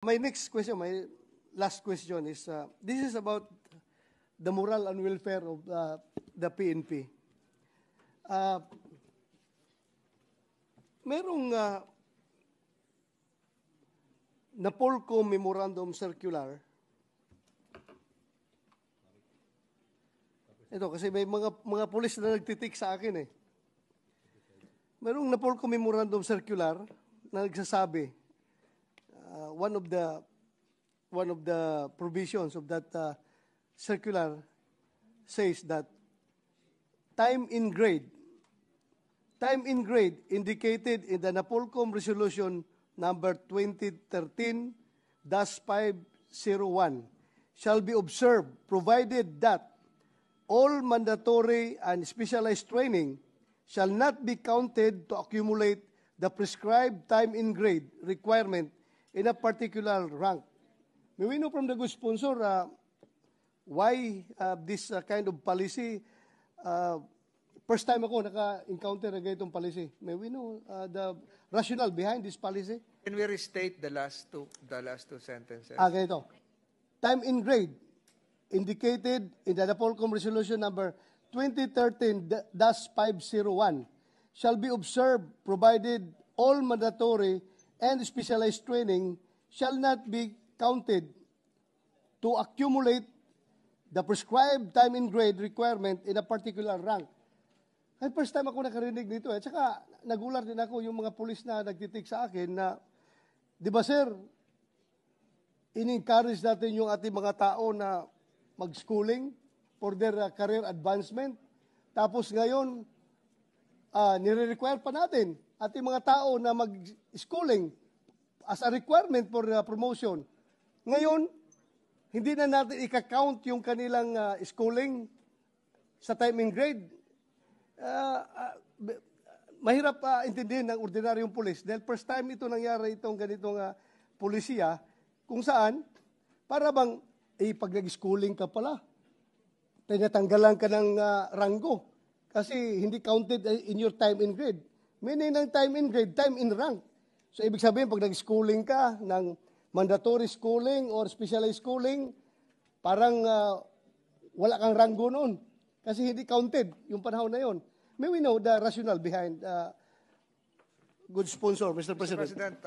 My next question, my last question is, this is about the moral and welfare of the PNP. Merong Napolcom Memorandum Circular. Ito, kasi may mga pulis na nagtitik sa akin eh. Merong Napolcom Memorandum Circular na nagsasabi, one of the provisions of that circular says that time in grade indicated in the Napolcom Resolution number 2013-501 shall be observed provided that all mandatory and specialized training shall not be counted to accumulate the prescribed time in grade requirement in a particular rank. May we know from the good sponsor why this kind of policy, first time ako naka-encounter ng ganitong policy. May we know the rationale behind this policy? Can we restate the last two sentences? Ganito. Time in grade indicated in the Napolcom Resolution number 2013-501 shall be observed provided all mandatory and specialized training shall not be counted to accumulate the prescribed time in grade requirement in a particular rank. Ay, first time ako nakarinig nito. At saka nagulat din ako yung mga pulis na nagtitik sa akin na, di ba sir, in-encourage natin yung ating mga tao na mag-schooling for their career advancement. Tapos ngayon, nire-require pa natin ating mga tao na mag-schooling as a requirement for promotion. Ngayon, hindi na natin i-count yung kanilang schooling sa time and grade. Mahirap intindihin ng ordinaryong pulis dahil first time ito nangyari itong ganitong polisiya kung saan para bang pag nag-schooling ka pala, tinatanggalan ka ng ranggo kasi hindi counted in your time in grade. Meaning ng time in grade, time in rank. So, ibig sabihin, pag nag-schooling ka ng mandatory schooling or specialized schooling, parang wala kang ranggo noon. Kasi hindi counted yung panahon na yon. May we know the rationale behind good sponsor, Mr. President? Mr. President,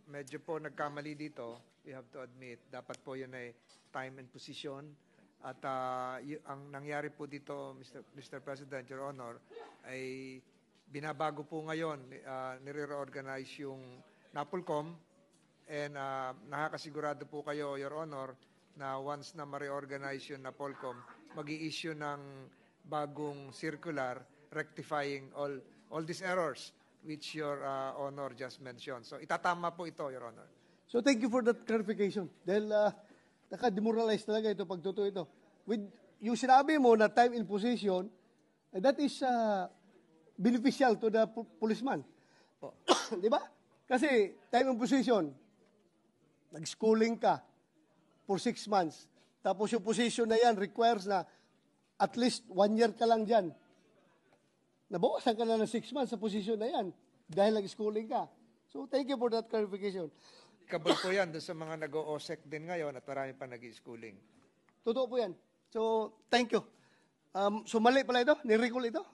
medyo po nagkamali dito. We have to admit, dapat po yun ay time and position. At ang nangyari po dito, Mr. President, Your Honor, ay binabago po ngayon, nire-reorganize yung Napolcom and nakakasigurado po kayo, Your Honor, na once na ma-reorganize yung Napolcom, mag-i-issue ng bagong circular rectifying all these errors which Your Honor just mentioned. So itatama po ito, Your Honor. So thank you for that clarification. Dahil naka-demoralize talaga ito pag totoo ito. With yung sinabi mo na time in position, that is beneficial to the policeman. Di ba? Kasi time in position, nag-schooling ka for 6 months. Tapos yung position na yan requires na at least 1 year ka lang dyan. Nabawasan ka na ng 6 months sa position na yan dahil nag-schooling ka. So thank you for that clarification. Kabal po yan doon sa mga nag-o-OSEC din ngayon at marami pa nag-schooling. Totoo po yan. So, thank you. So, mali pala ito? Nirecall ito?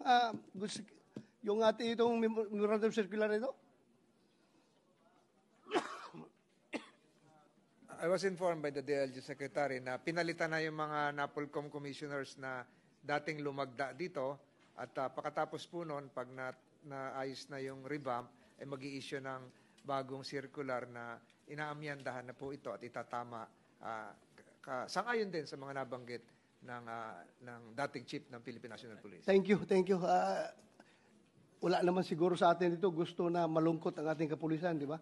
Yung ating itong memorandum circular ito? I was informed by the DLG Secretary na pinalitan na yung mga Napolcom commissioners na dating lumagda dito at pagkatapos po noon, pag naayos na yung revamp, ay mag-i-issue ng bagong circular na inaamyandahan na po ito at itatama sangayon din sa mga nabanggit ng dating chief ng Philippine National Police. Thank you, thank you. Wala naman siguro sa atin ito gusto na malungkot ang ating kapulisan, di ba?